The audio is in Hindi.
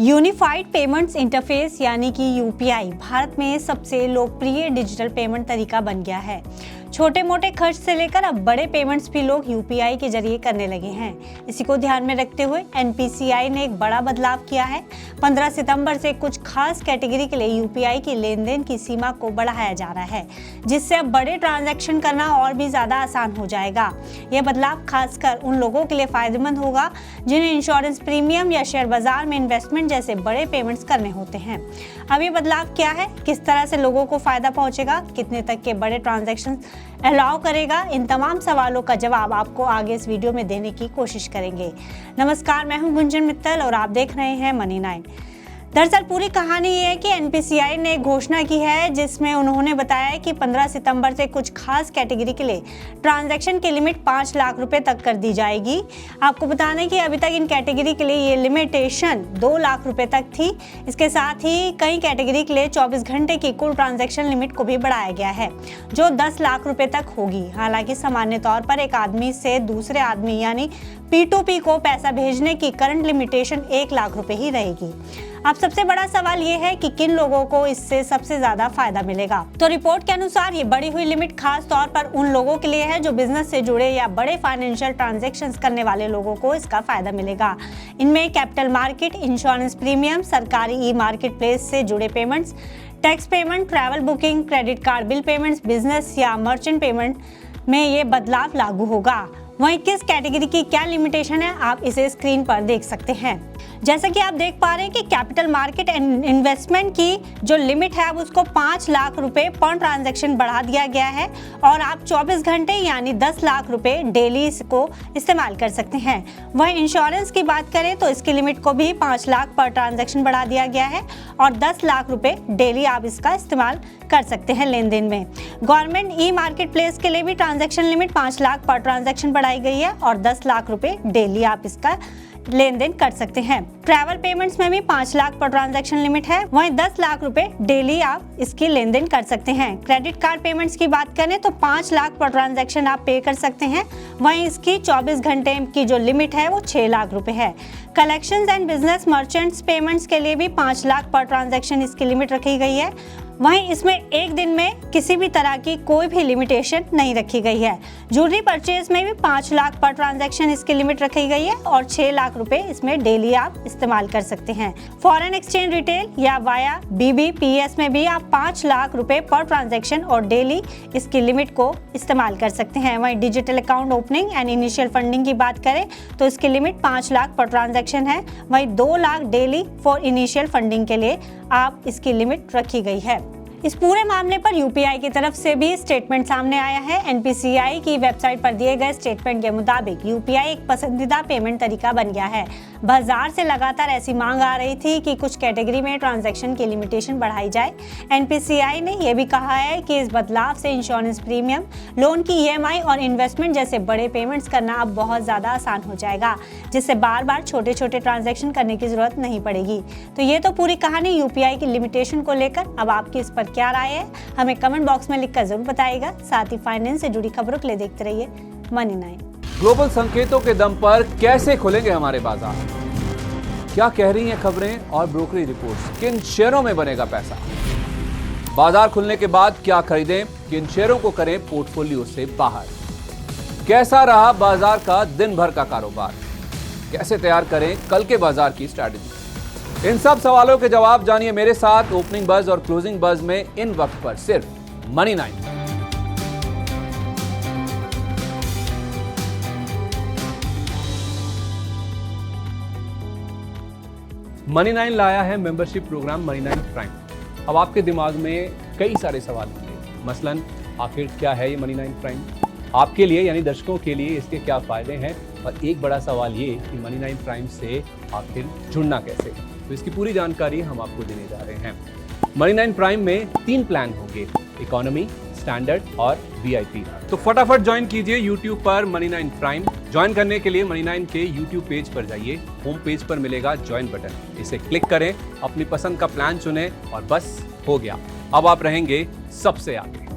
यूनिफाइड पेमेंट्स इंटरफेस यानी कि यूपीआई भारत में सबसे लोकप्रिय डिजिटल पेमेंट तरीका बन गया है। छोटे मोटे खर्च से लेकर अब बड़े पेमेंट्स भी लोग यूपीआई के जरिए करने लगे हैं। इसी को ध्यान में रखते हुए एनपीसीआई ने एक बड़ा बदलाव किया है। 15 सितंबर से कुछ खास कैटेगरी के लिए यूपीआई की लेन-देन की सीमा को बढ़ाया जा रहा है, जिससे अब बड़े ट्रांजैक्शन करना और भी ज्यादा आसान हो जाएगा। यह बदलाव खासकर उन लोगों के लिए फायदेमंद होगा जिन्हें इंश्योरेंस प्रीमियम या शेयर बाजार में इन्वेस्टमेंट जैसे बड़े पेमेंट्स करने होते हैं। अब ये बदलाव क्या है, किस तरह से लोगों को फायदा पहुंचेगा, कितने तक के बड़े ट्रांजैक्शन अलाउ करेगा, इन तमाम सवालों का जवाब आपको आगे इस वीडियो में देने की कोशिश करेंगे। नमस्कार, मैं हूं गुंजन मित्तल और आप देख रहे हैं मनी 9। दरअसल पूरी कहानी ये है कि एनपीसीआई ने एक घोषणा की है जिसमें उन्होंने बताया कि 15 सितंबर से कुछ खास कैटेगरी के लिए ट्रांजैक्शन की लिमिट 5 लाख रुपए तक कर दी जाएगी। आपको बता दें कि अभी तक इन कैटेगरी के लिए ये लिमिटेशन 2 लाख रुपए तक थी। इसके साथ ही कई कैटेगरी के लिए 24 घंटे की कुल ट्रांजैक्शन लिमिट को भी बढ़ाया गया है, जो 10 लाख रुपए तक होगी। हालांकि सामान्य तौर पर एक आदमी से दूसरे आदमी यानी P2P को पैसा भेजने की करंट लिमिटेशन 1 लाख रुपए ही रहेगी। अब सबसे बड़ा सवाल ये है कि किन लोगों को इससे सबसे ज्यादा फायदा मिलेगा। तो रिपोर्ट के अनुसार ये बढ़ी हुई लिमिट खास तौर पर उन लोगों के लिए है जो बिजनेस से जुड़े या बड़े फाइनेंशियल ट्रांजैक्शंस करने वाले लोगों को इसका फायदा मिलेगा। इनमें कैपिटल मार्केट, इंश्योरेंस प्रीमियम, सरकारी ई मार्केट प्लेस से जुड़े payments, tax payment, travel booking, credit card bill payments, business या मर्चेंट पेमेंट में ये बदलाव लागू होगा। वहीं किस कैटेगरी की क्या लिमिटेशन है, आप इसे स्क्रीन पर देख सकते हैं। जैसा कि आप देख पा रहे हैं कि कैपिटल मार्केट एंड इन्वेस्टमेंट की जो लिमिट है अब उसको 5 लाख रुपए पर ट्रांजैक्शन बढ़ा दिया गया है और आप 24 घंटे यानी 10 लाख रुपए डेली इसको इस्तेमाल कर सकते हैं। वहीं इंश्योरेंस की बात करें तो इसकी लिमिट को भी 5 लाख पर ट्रांजैक्शन बढ़ा दिया गया है और 10 लाख रुपए डेली आप इसका इस्तेमाल कर सकते हैं लेन देन में। गवर्नमेंट ई मार्केट प्लेस के लिए भी ट्रांजैक्शन लिमिट 5 लाख पर ट्रांजैक्शन बढ़ाई गई है और 10 लाख रुपए डेली आप इसका लेन देन कर सकते हैं। ट्रैवल पेमेंट्स में भी 5 लाख पर ट्रांजैक्शन लिमिट है, वहीं 10 लाख रुपए डेली आप इसकी लेन देन कर सकते हैं। क्रेडिट कार्ड पेमेंट्स की बात करें तो 5 लाख पर ट्रांजैक्शन आप पे कर सकते हैं, वहीं इसकी 24 घंटे की जो लिमिट है वो 6 लाख रुपए है। Collections and business merchants payments के लिए भी 5 लाख पर ट्रांजैक्शन इसकी लिमिट रखी गई है, वहीं इसमें एक दिन में किसी भी तरह की कोई भी लिमिटेशन नहीं रखी गई है। ज्वेलरी परचेज में भी 5 लाख पर ट्रांजैक्शन इसकी लिमिट रखी गई है और 6 लाख रुपए इसमें डेली आप इस्तेमाल कर सकते हैं। फॉरेन एक्सचेंज रिटेल या वाया BBPS में भी आप 5 लाख रुपए पर ट्रांजैक्शन और डेली इसकी लिमिट को इस्तेमाल कर सकते हैं। वहीं digital account opening and initial funding की बात करें तो इसकी लिमिट 5 लाख पर ट्रांजैक्शन है, वहीं 2 lakh daily for initial funding के लिए आप इसकी लिमिट रखी गई है। इस पूरे मामले पर यूपीआई की तरफ से भी स्टेटमेंट सामने आया है। एनपीसीआई की वेबसाइट पर दिए गए स्टेटमेंट के मुताबिक यूपीआई एक पसंदीदा पेमेंट तरीका बन गया है। बाजार से लगातार ऐसी मांग आ रही थी कि कुछ कैटेगरी में ट्रांजैक्शन की लिमिटेशन बढ़ाई जाए। एनपीसीआई ने यह भी कहा है कि इस बदलाव से इंश्योरेंस प्रीमियम, लोन की EMI और इन्वेस्टमेंट जैसे बड़े पेमेंट्स करना अब बहुत ज़्यादा आसान हो जाएगा, जिससे बार बार छोटे छोटे ट्रांजैक्शन करने की जरूरत नहीं पड़ेगी। तो ये तो पूरी कहानी यूपीआई की लिमिटेशन को लेकर। अब आपकी इस पर क्या राय है, हमें कमेंट बॉक्स में लिखकर जरूर बताइएगा। साथ ही फाइनेंस से जुड़ी खबरों के लिए देखते रहिए मनी 9। ग्लोबल संकेतों के दम पर कैसे खुलेंगे हमारे बाजार, क्या कह रही हैं खबरें और ब्रोकरेज रिपोर्ट्स, किन शेयरों में बनेगा पैसा, बाजार खुलने के बाद क्या खरीदें, किन शेयरों को करें पोर्टफोलियो से बाहर, कैसा रहा बाजार का दिन भर का कारोबार, कैसे तैयार करें कल के बाजार की स्ट्रैटेजी। इन सब सवालों के जवाब जानिए मेरे साथ ओपनिंग बज और क्लोजिंग बज में इन वक्त पर सिर्फ मनी 9। मनी 9 लाया है मेंबरशिप प्रोग्राम मनी 9 प्राइम। अब आपके दिमाग में कई सारे सवाल होंगे, मसलन आखिर क्या है ये मनी 9 प्राइम, आपके लिए यानी दर्शकों के लिए इसके क्या फायदे हैं, और एक बड़ा सवाल ये कि मनी 9 प्राइम से आखिर जुड़ना कैसे। तो इसकी पूरी जानकारी हम आपको देने जा रहे हैं। मनी 9 प्राइम में 3 प्लान होंगे, इकोनॉमी, स्टैंडर्ड और VIP। तो फटाफट ज्वाइन कीजिए YouTube पर मनी 9 प्राइम। ज्वाइन करने के लिए मनी 9 के YouTube पेज पर जाइए, होम पेज पर मिलेगा ज्वाइन बटन, इसे क्लिक करें, अपनी पसंद का प्लान चुनें और बस हो गया, अब आप रहेंगे सबसे आगे।